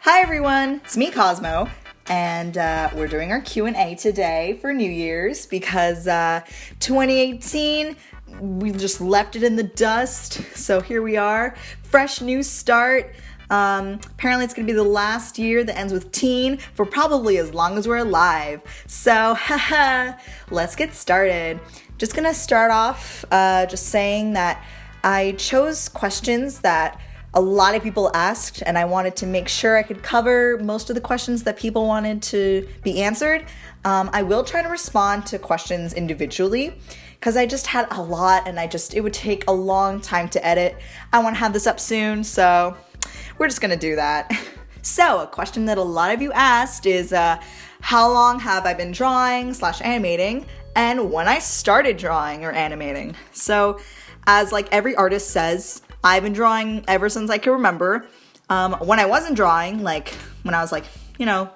Hi everyone, it's me Cosmo, and we're doing our Q&A today for New Year's because 2018, we just left it in the dust, so here we are, fresh new start. Apparently it's gonna be the last year that ends with teen for probably as long as we're alive. So, haha, let's get started. Just gonna start off just saying that I chose questions that a lot of people asked, and I wanted to make sure I could cover most of the questions that people wanted to be answered. I will try to respond to questions individually because I just had a lot and it would take a long time to edit. I want to have this up soon, so we're just gonna do that. So a question that a lot of you asked is how long have I been drawing / animating, and when I started drawing or animating. So as like every artist says, I've been drawing ever since I can remember. When I wasn't drawing, like when I was like,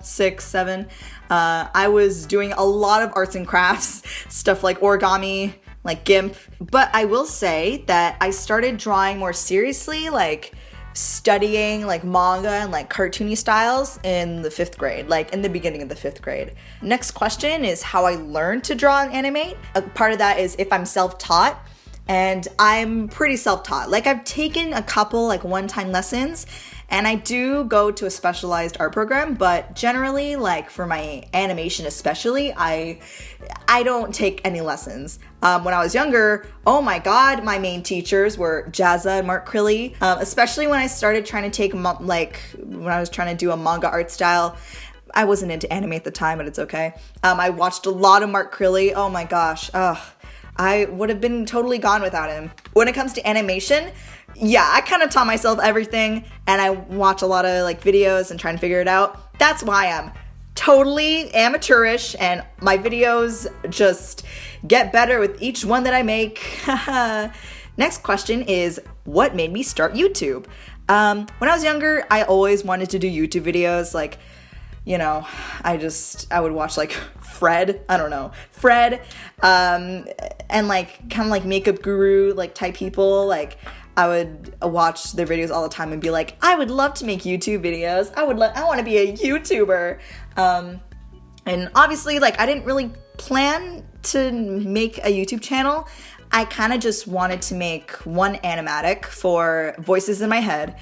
6, 7, I was doing a lot of arts and crafts, stuff like origami, like GIMP. But I will say that I started drawing more seriously, like studying like manga and like cartoony styles in the 5th grade, like in the beginning of the 5th grade. Next question is how I learned to draw and animate. A part of that is if I'm self-taught. And I'm pretty self-taught. Like I've taken a couple like one-time lessons, and I do go to a specialized art program, but generally like for my animation especially, I don't take any lessons. When I was younger, oh my god, my main teachers were Jazza and Mark Crilly, especially when I started trying to take when I was trying to do a manga art style. I wasn't into anime at the time, but it's okay. I watched a lot of Mark Crilly. Oh my gosh, I would have been totally gone without him. When it comes to animation, yeah, I kind of taught myself everything, and I watch a lot of like videos and try and figure it out. That's why I'm totally amateurish, and my videos just get better with each one that I make. Next question is, what made me start YouTube? When I was younger, I always wanted to do YouTube videos, like, I would watch like Fred, and like kind of like makeup guru like type people. Like I would watch their videos all the time and be like, I would love to make YouTube videos. I want to be a YouTuber. And obviously like I didn't really plan to make a YouTube channel. I kind of just wanted to make one animatic for voices in my head.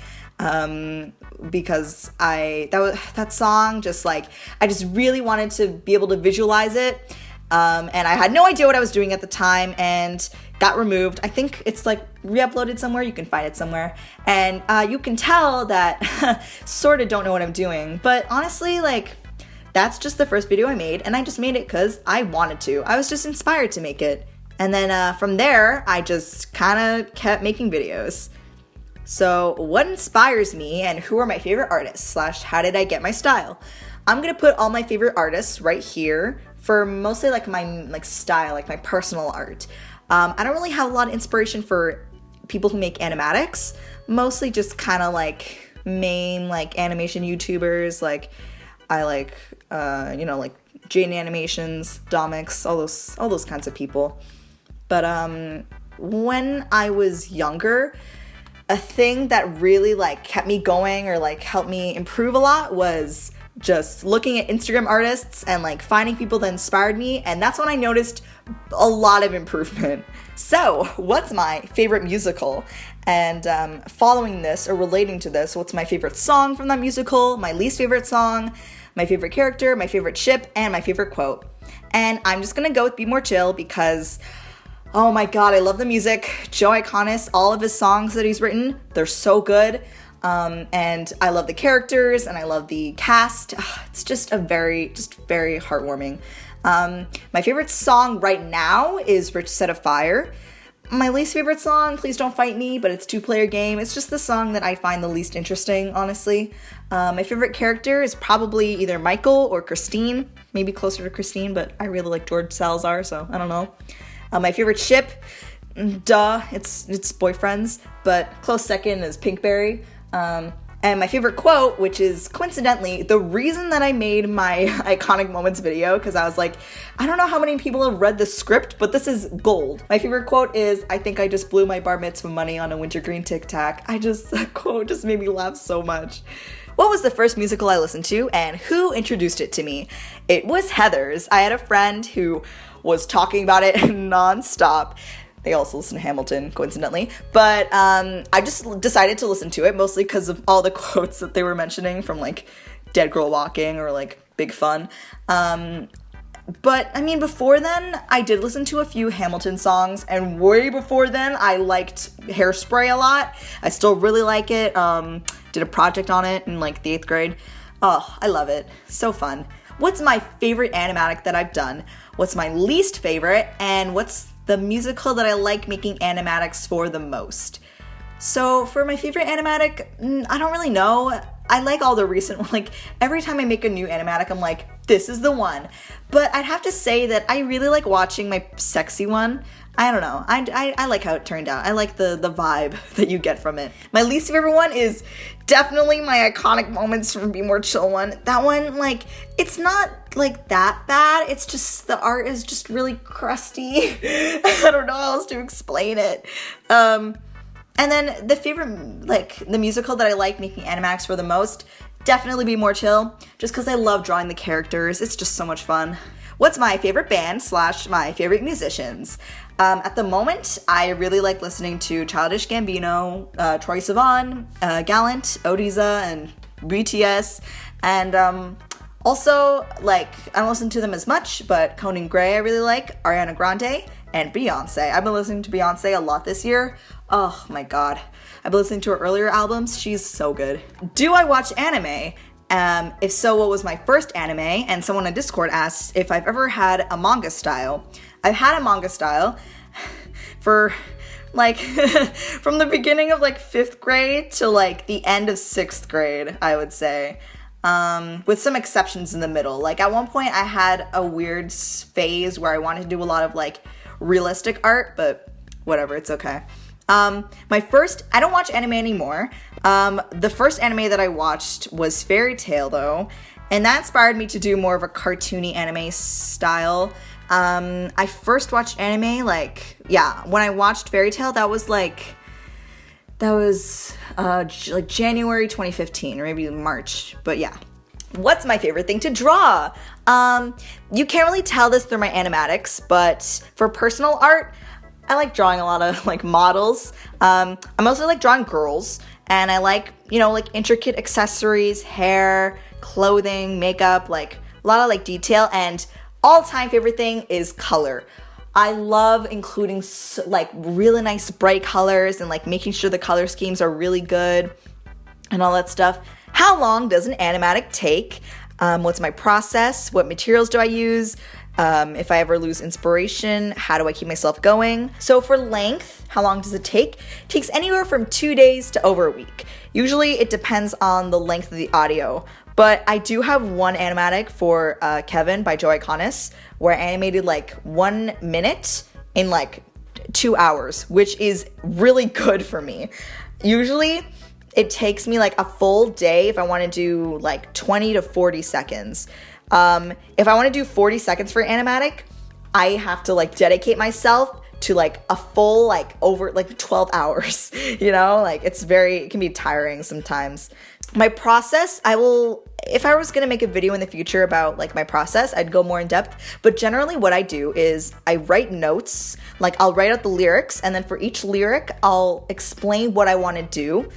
Because that song just like, I just really wanted to be able to visualize it. And I had no idea what I was doing at the time and got removed. I think it's like re-uploaded somewhere. You can find it somewhere. And you can tell that sort of don't know what I'm doing. But honestly, like that's just the first video I made, and I just made it because I wanted to. I was just inspired to make it. And then from there, I just kind of kept making videos. So what inspires me and who are my favorite artists / how did I get my style? I'm gonna put all my favorite artists right here for mostly like my like style, like my personal art. I don't really have a lot of inspiration for people who make animatics, mostly just kind of like main like animation YouTubers. Like I like like Jaden Animations, Domix, all those kinds of people. But when I was younger, a thing that really like kept me going or like helped me improve a lot was just looking at Instagram artists and like finding people that inspired me, and that's when I noticed a lot of improvement. So what's my favorite musical? And following this or relating to this, what's my favorite song from that musical, my least favorite song, my favorite character, my favorite ship, and my favorite quote. And I'm just gonna go with Be More Chill because oh my god, I love the music. Joe Iconis, all of his songs that he's written, they're so good. And I love the characters and I love the cast. It's just very heartwarming. My favorite song right now is Rich Set of Fire. My least favorite song, Please Don't Fight Me, but it's 2-player game. It's just the song that I find the least interesting, honestly. My favorite character is probably either Michael or Christine, maybe closer to Christine, but I really like George Salazar, so I don't know. My favorite ship, it's boyfriends, but close second is Pinkberry. And my favorite quote, which is coincidentally the reason that I made my iconic moments video, because I was like, I don't know how many people have read the script, but this is gold. My favorite quote is, I think I just blew my bar mitzvah money on a wintergreen Tic Tac. That quote just made me laugh so much. What was the first musical I listened to and who introduced it to me? It was Heathers. I had a friend who was talking about it nonstop. They also listen to Hamilton, coincidentally. But I just decided to listen to it, mostly because of all the quotes that they were mentioning from, like, Dead Girl Walking or, like, Big Fun. But, I mean, before then, I did listen to a few Hamilton songs, and way before then, I liked Hairspray a lot. I still really like it. Did a project on it in, like, the 8th grade. Oh, I love it. So fun. What's my favorite animatic that I've done? What's my least favorite? And what's the musical that I like making animatics for the most? So, for my favorite animatic, I don't really know. I like all the recent, like, every time I make a new animatic, I'm like, this is the one. But I'd have to say that I really like watching my sexy one. I don't know. I like how it turned out. I like the vibe that you get from it. My least favorite one is definitely my iconic moments from Be More Chill one. That one, like, it's not, like, that bad. It's just, the art is just really crusty. I don't know how else to explain it. And then the favorite, like, the musical that I like making animatics for the most, definitely Be More Chill, just because I love drawing the characters. It's just so much fun. What's my favorite band / my favorite musicians? At the moment, I really like listening to Childish Gambino, Troye Sivan, Gallant, Odiza, and BTS. And also, like, I don't listen to them as much, but Conan Gray I really like, Ariana Grande, and Beyonce. I've been listening to Beyonce a lot this year. Oh my god. I've been listening to her earlier albums. She's so good. Do I watch anime? If so, what was my first anime? And someone on Discord asked if I've ever had a manga style. I've had a manga style for, like, from the beginning of, like, 5th grade to, like, the end of 6th grade, I would say. With some exceptions in the middle. Like, at one point I had a weird phase where I wanted to do a lot of, like, realistic art, but whatever, it's okay. I don't watch anime anymore. The first anime that I watched was Fairy Tail, though, and that inspired me to do more of a cartoony anime style. I first watched anime, like, when I watched Fairy Tail, that was January 2015, or maybe March, but yeah. What's my favorite thing to draw? You can't really tell this through my animatics, but for personal art, I like drawing a lot of, like, models. I mostly like drawing girls, and I like, you know, like, intricate accessories, hair, clothing, makeup, like, a lot of, like, detail, and all-time favorite thing is color. I love including, like, really nice bright colors and, like, making sure the color schemes are really good and all that stuff. How long does an animatic take? What's my process? What materials do I use? If I ever lose inspiration, how do I keep myself going? So for length, how long does it take? It takes anywhere from 2 days to over a week. Usually it depends on the length of the audio, but I do have one animatic for Kevin by Joe Iconis, where I animated, like, 1 minute in, like, 2 hours, which is really good for me. Usually it takes me, like, a full day if I want to do, like, 20 to 40 seconds. If I want to do 40 seconds for animatic, I have to, like, dedicate myself to, like, a full, like, over, like, 12 hours, you know? Like, it can be tiring sometimes. My process, if I was gonna make a video in the future about, like, my process, I'd go more in depth, but generally what I do is I write notes, like, I'll write out the lyrics, and then for each lyric, I'll explain what I want to do.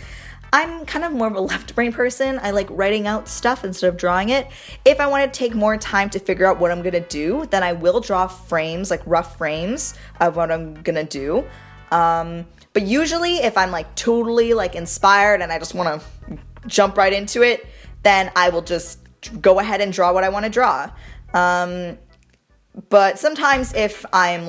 I'm kind of more of a left brain person. I like writing out stuff instead of drawing it. If I want to take more time to figure out what I'm going to do, then I will draw frames, like rough frames of what I'm going to do. But usually if I'm, like, totally, like, inspired and I just want to jump right into it, then I will just go ahead and draw what I want to draw. But sometimes if I'm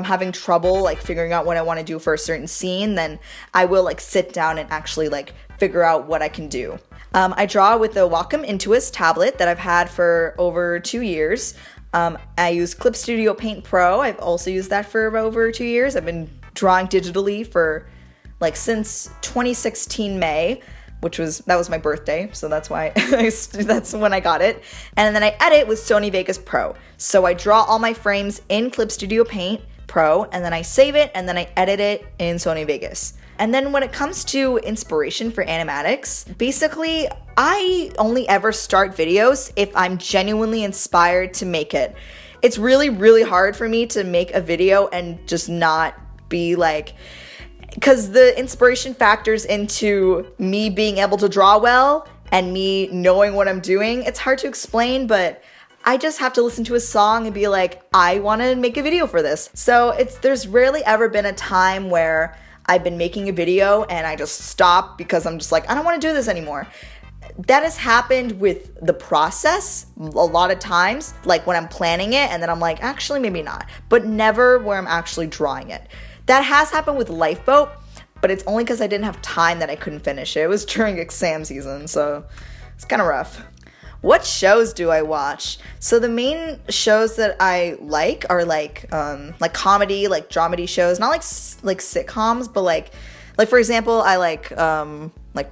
having trouble, like, figuring out what I want to do for a certain scene, then I will, like, sit down and actually, like, figure out what I can do. I draw with the Wacom Intuos tablet that I've had for over 2 years. I use Clip Studio Paint Pro. I've also used that for over 2 years. I've been drawing digitally for, like, since 2016 May. That was my birthday, so that's why that's when I got it. And then I edit with Sony Vegas Pro. So I draw all my frames in Clip Studio Paint Pro, and then I save it, and then I edit it in Sony Vegas. And then when it comes to inspiration for animatics, basically I only ever start videos if I'm genuinely inspired to make it. It's really, really hard for me to make a video and just not be like, because the inspiration factors into me being able to draw well and me knowing what I'm doing. It's hard to explain, but I just have to listen to a song and be like, I want to make a video for this. So there's rarely ever been a time where I've been making a video and I just stop because I'm just like, I don't want to do this anymore. That has happened with the process a lot of times, like when I'm planning it and then I'm like, actually, maybe not, but never where I'm actually drawing it. That has happened with Lifeboat, but it's only because I didn't have time that I couldn't finish it. It was during exam season, so it's kind of rough. What shows do I watch? So the main shows that I like are like comedy, like dramedy shows, not like sitcoms, but like for example, I like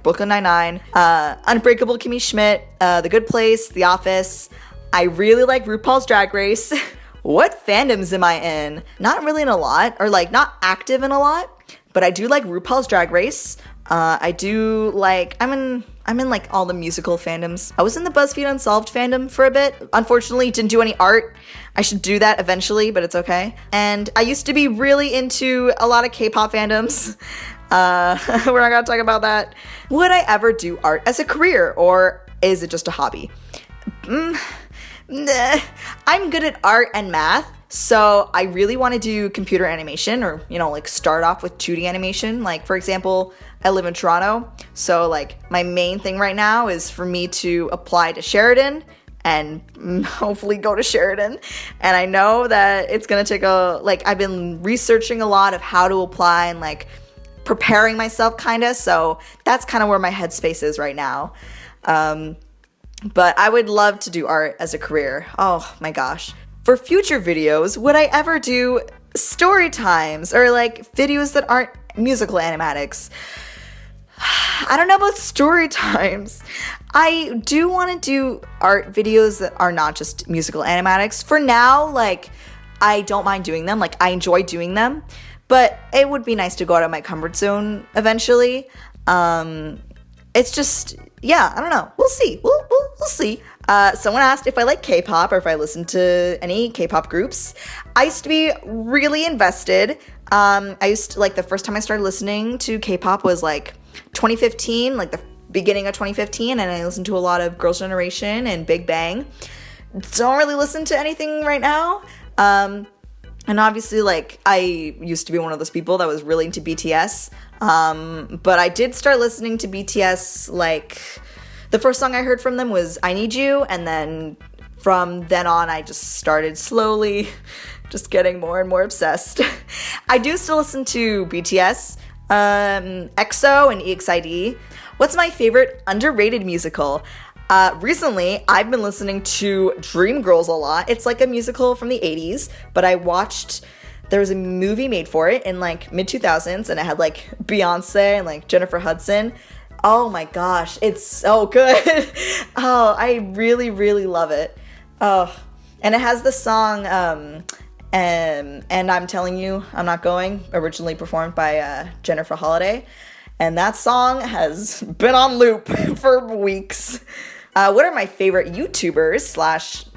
Brooklyn Nine-Nine, Unbreakable Kimmy Schmidt, The Good Place, The Office. I really like RuPaul's Drag Race. What fandoms am I in? Not really in a lot, or like not active in a lot, but I do like RuPaul's Drag Race. I do like, I'm in like all the musical fandoms. I was in the BuzzFeed Unsolved fandom for a bit. Unfortunately, didn't do any art. I should do that eventually, but it's okay. And I used to be really into a lot of K-pop fandoms. We're not gonna talk about that. Would I ever do art as a career, or is it just a hobby? I'm good at art and math, so I really want to do computer animation, or, you know, like start off with 2D animation. Like, for example, I live in Toronto, so like my main thing right now is for me to apply to Sheridan and hopefully go to Sheridan. And I know that it's gonna take I've been researching a lot of how to apply and like preparing myself kinda, so that's kind of where my headspace is right now. But I would love to do art as a career. Oh my gosh. For future videos, would I ever do story times or like videos that aren't musical animatics? I don't know about story times. I do want to do art videos that are not just musical animatics. For now, like, I don't mind doing them. Like, I enjoy doing them. But it would be nice to go out of my comfort zone eventually. It's just, yeah, I don't know. We'll see. We'll see. Someone asked if I like K-pop or if I listen to any K-pop groups. I used to be really invested. The first time I started listening to K-pop was like 2015, like the beginning of 2015, and I listened to a lot of Girls' Generation and Big Bang. Don't really listen to anything right now. And obviously, like, I used to be one of those people that was really into BTS. But I did start listening to BTS, like, the first song I heard from them was I Need You, and then from then on, I just started slowly just getting more and more obsessed. I do still listen to BTS, EXO, and EXID. What's my favorite underrated musical? Recently, I've been listening to Dreamgirls a lot. It's like a musical from the 80s, but there was a movie made for it in like mid-2000s, and it had like Beyonce and like Jennifer Hudson. Oh my gosh, it's so good. Oh, I really, really love it. Oh, and it has the song, and I'm Telling You I'm Not Going, originally performed by Jennifer Holliday. And that song has been on loop for weeks. What are my favorite YouTubers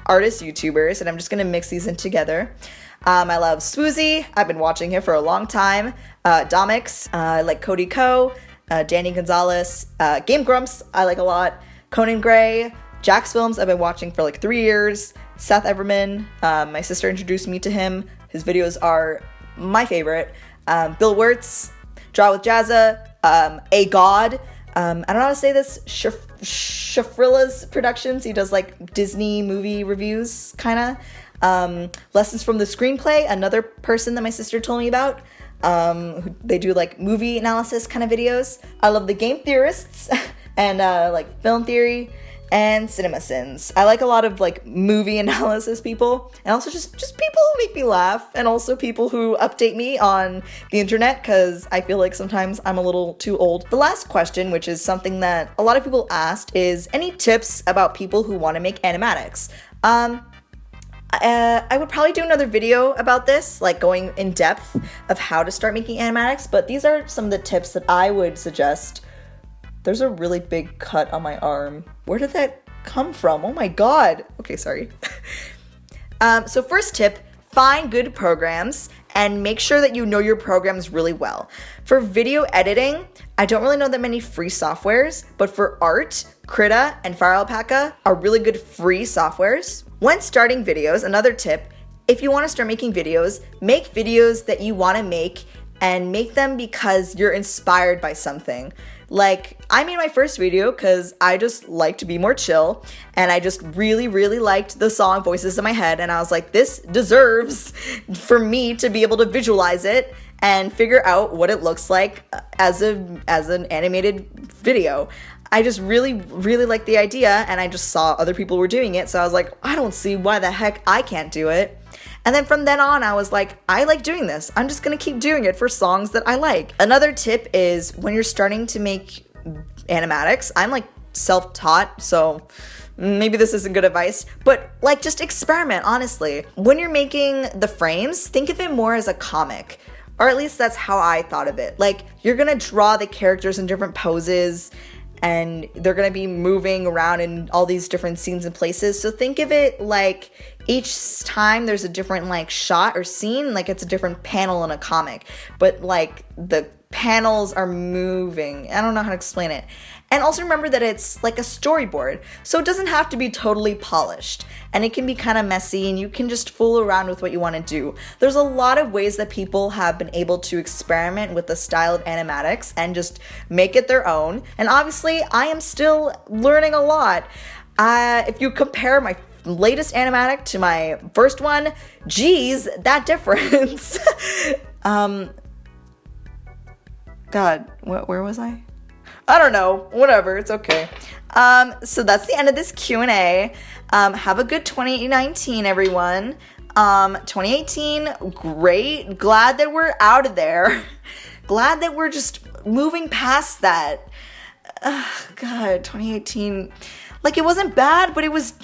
/ artist YouTubers? And I'm just going to mix these in together. I love Swoozy. I've been watching him for a long time. Domix. I like Cody Ko. Danny Gonzalez. Game Grumps. I like a lot. Conan Gray. Jax Films. I've been watching for like 3 years. Seth Everman. My sister introduced me to him. His videos are my favorite. Bill Wirtz. Draw with Jazza. A God. I don't know how to say this. Shafrilla's Productions. He does like Disney movie reviews, kind of. Lessons from the Screenplay, another person that my sister told me about. They do like movie analysis kind of videos. I love the Game Theorists and like Film Theory and CinemaSins. I like a lot of like movie analysis people, and also just people who make me laugh, and also people who update me on the internet, because I feel like sometimes I'm a little too old. The last question, which is something that a lot of people asked, is any tips about people who want to make animatics? I would probably do another video about this, like going in depth of how to start making animatics, but these are some of the tips that I would suggest. There's a really big cut on my arm. Where did that come from? Oh my god. Okay, sorry. So first tip, find good programs and make sure that you know your programs really well. For video editing, I don't really know that many free softwares, but for art, Krita and Fire Alpaca are really good free softwares. When starting videos, another tip, if you want to start making videos, make videos that you want to make and make them because you're inspired by something. Like, I made my first video because I just like to be more chill, and I just really, really liked the song Voices in My Head, and I was like, this deserves for me to be able to visualize it and figure out what it looks like as an animated video. I just really, really liked the idea, and I just saw other people were doing it, so I was like, I don't see why the heck I can't do it. And then from then on, I was like, I like doing this. I'm just gonna keep doing it for songs that I like. Another tip is when you're starting to make animatics, I'm like self-taught, so maybe this isn't good advice, but like just experiment, honestly. When you're making the frames, think of it more as a comic, or at least that's how I thought of it. Like, you're gonna draw the characters in different poses, and they're gonna be moving around in all these different scenes and places. So think of it like each time there's a different like shot or scene, like it's a different panel in a comic, but like the panels are moving. I don't know how to explain it. And also remember that it's like a storyboard, so it doesn't have to be totally polished, and it can be kind of messy, and you can just fool around with what you want to do. There's a lot of ways that people have been able to experiment with the style of animatics and just make it their own, and obviously I am still learning a lot. If you compare my latest animatic to my first one, geez, that difference. God, where was I? I don't know, whatever, it's okay. So that's the end of this Q&A. Have a good 2019, everyone. 2018, great. Glad that we're out of there. Glad that we're just moving past that. God, 2018, like it wasn't bad, but it was